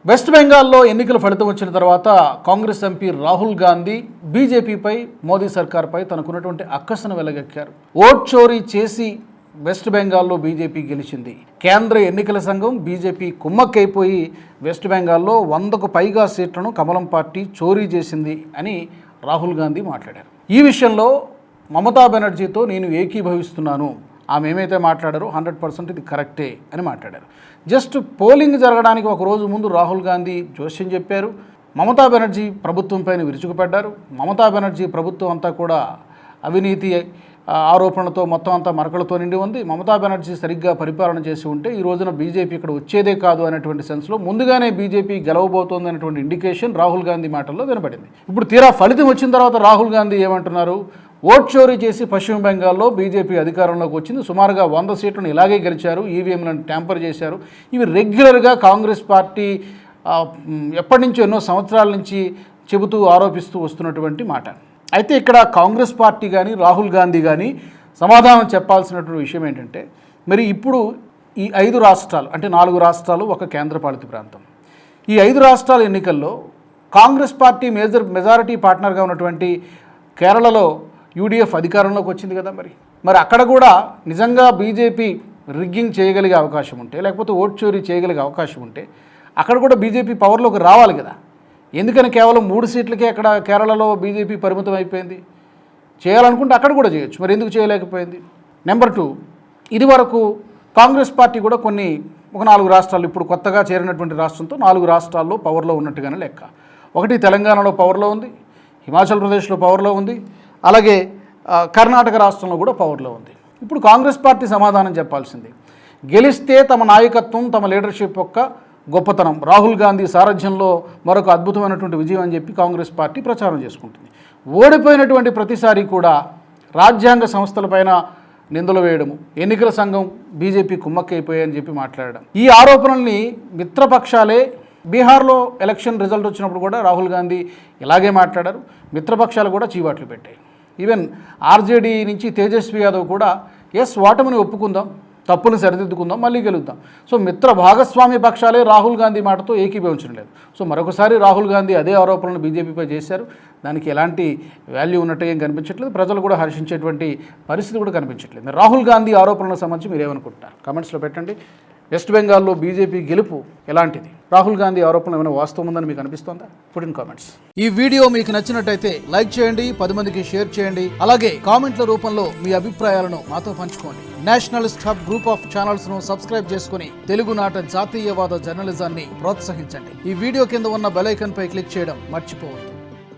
West బెంగాల్లో ఎన్నికల ఫలితం వచ్చిన తర్వాత కాంగ్రెస్ ఎంపీ రాహుల్ గాంధీ బీజేపీపై, మోదీ సర్కార్పై తనకున్నటువంటి అక్కసును వెలగక్కారు. ఓట్ చోరీ చేసి వెస్ట్ బెంగాల్లో బీజేపీ గెలిచింది. కేంద్ర ఎన్నికల సంఘం బీజేపీ కుమ్మక్కైపోయి వెస్ట్ బెంగాల్లో 100కు పైగా సీట్లను కమలం పార్టీ చోరీ చేసింది అని రాహుల్ గాంధీ మాట్లాడారు. ఈ విషయంలో మమతా బెనర్జీతో నేను ఏకీభవిస్తున్నాను, ఆమె ఏమైతే మాట్లాడారో 100% ఇది కరెక్టే అని మాట్లాడారు. జస్ట్ పోలింగ్ జరగడానికి ఒక రోజు ముందు రాహుల్ గాంధీ జోస్యం చెప్పారు. మమతా బెనర్జీ ప్రభుత్వం పైన విరుచుకుపడ్డారు. మమతా బెనర్జీ ప్రభుత్వం అంతా కూడా అవినీతి ఆరోపణలతో మొత్తం అంతా మరకలతో నిండి ఉంది. మమతా బెనర్జీ సరిగ్గా పరిపాలన చేసి ఉంటే ఈ రోజున బీజేపీ ఇక్కడ వచ్చేదే కాదు అనేటువంటి సెన్స్లో ముందుగానే బీజేపీ గెలవబోతోంది అనేటువంటి ఇండికేషన్ రాహుల్ గాంధీ మాటల్లో వినపడింది. ఇప్పుడు తీరా ఫలితం వచ్చిన తర్వాత రాహుల్ గాంధీ ఏమంటున్నారు? ఓట్ చోరీ చేసి పశ్చిమ బెంగాల్లో బీజేపీ అధికారంలోకి వచ్చింది. సుమారుగా 100 సీట్లను ఇలాగే గెలిచారు, ఈవీఎంలను ట్యాంపర్ చేశారు. ఇవి రెగ్యులర్గా కాంగ్రెస్ పార్టీ ఎప్పటి నుంచో ఎన్నో సంవత్సరాల నుంచి చెబుతూ ఆరోపిస్తూ వస్తున్నటువంటి మాట. అయితే ఇక్కడ కాంగ్రెస్ పార్టీ కానీ రాహుల్ గాంధీ కానీ సమాధానం చెప్పాల్సినటువంటి విషయం ఏంటంటే, మరి ఇప్పుడు ఈ 5 రాష్ట్రాలు అంటే 4 రాష్ట్రాలు ఒక కేంద్రపాలిత ప్రాంతం, ఈ 5 రాష్ట్రాల ఎన్నికల్లో కాంగ్రెస్ పార్టీ మెజారిటీ పార్ట్నర్గా ఉన్నటువంటి కేరళలో యూడీఎఫ్ అధికారంలోకి వచ్చింది కదా. మరి అక్కడ కూడా నిజంగా బీజేపీ రిగ్గింగ్ చేయగలిగే అవకాశం ఉంటే, లేకపోతే ఓట్ చోరీ చేయగలిగే అవకాశం ఉంటే అక్కడ కూడా బీజేపీ పవర్లోకి రావాలి కదా. ఎందుకని కేవలం 3 సీట్లకే అక్కడ కేరళలో బీజేపీ పరిమితం అయిపోయింది? చేయాలనుకుంటే అక్కడ కూడా చేయొచ్చు, మరి ఎందుకు చేయలేకపోయింది? నెంబర్ 2, ఇది వరకు కాంగ్రెస్ పార్టీ కూడా ఒక 4 రాష్ట్రాలు, ఇప్పుడు కొత్తగా చేరినటువంటి రాష్ట్రంతో 4 రాష్ట్రాల్లో పవర్లో ఉన్నట్టుగానే లెక్క. ఒకటి తెలంగాణలో పవర్లో ఉంది, హిమాచల్ ప్రదేశ్లో పవర్లో ఉంది, అలాగే కర్ణాటక రాష్ట్రంలో కూడా పవర్లో ఉంది. ఇప్పుడు కాంగ్రెస్ పార్టీ సమాధానం చెప్పాల్సింది. గెలిస్తే తమ నాయకత్వం, తమ లీడర్షిప్ యొక్క గొప్పతనం, రాహుల్ గాంధీ సారథ్యంలో మరొక అద్భుతమైనటువంటి విజయం అని చెప్పి కాంగ్రెస్ పార్టీ ప్రచారం చేసుకుంటుంది. ఓడిపోయినటువంటి ప్రతిసారి కూడా రాజ్యాంగ సంస్థలపైన నిందలు వేయడము, ఎన్నికల సంఘం బీజేపీ కుమ్మక్కైపోయాయని చెప్పి మాట్లాడడం, ఈ ఆరోపణల్ని మిత్రపక్షాలే బీహార్లో ఎలక్షన్ రిజల్ట్ వచ్చినప్పుడు కూడా రాహుల్ గాంధీ ఇలాగే మాట్లాడారు. మిత్రపక్షాలు కూడా చీవాట్లు పెట్టాయి. ఈవెన్ ఆర్జేడీ నుంచి తేజస్వి యాదవ్ కూడా ఓటమిని ఒప్పుకుందాం, తప్పులు సరిదిద్దుకుందాం, మళ్ళీ గెలుద్దాం. సో మిత్ర భాగస్వామ్య పక్షాలే రాహుల్ గాంధీ మాటతో ఏకీభవించడం లేదు. సో మరొకసారి రాహుల్ గాంధీ అదే ఆరోపణలు బీజేపీపై చేశారు. దానికి ఎలాంటి వాల్యూ ఉన్నట్టు ఏం కనిపించట్లేదు, ప్రజలు కూడా హర్షించేటువంటి పరిస్థితి కూడా కనిపించట్లేదు. రాహుల్ గాంధీ ఆరోపణలకు సంబంధించి మీరు ఏమనుకుంటున్నారు? కామెంట్స్లో పెట్టండి. వెస్ట్ బెంగాల్లో బీజేపీ గెలుపు ఎలాంటిది? రాహుల్ గాంధీ ఆరోపణలు ఏమైనా వాస్తవం ఉందని మీకు అనిపిస్తోందా? Put in comments. ఈ వీడియో మీకు నచ్చినట్టయితే లైక్ చేయండి, 10 మందికి షేర్ చేయండి. అలాగే కామెంట్ల రూపంలో మీ అభిప్రాయాలను మాతో పంచుకోండి. Nationalist hub group of channels ను సబ్స్క్రైబ్ చేసుకుని తెలుగునాట జాతీయవాద జర్నలిజాన్ని ప్రోత్సహించండి. ఈ వీడియో కింద ఉన్న బెల్ ఐకాన్ పై క్లిక్ చేయడం మర్చిపోవద్దు.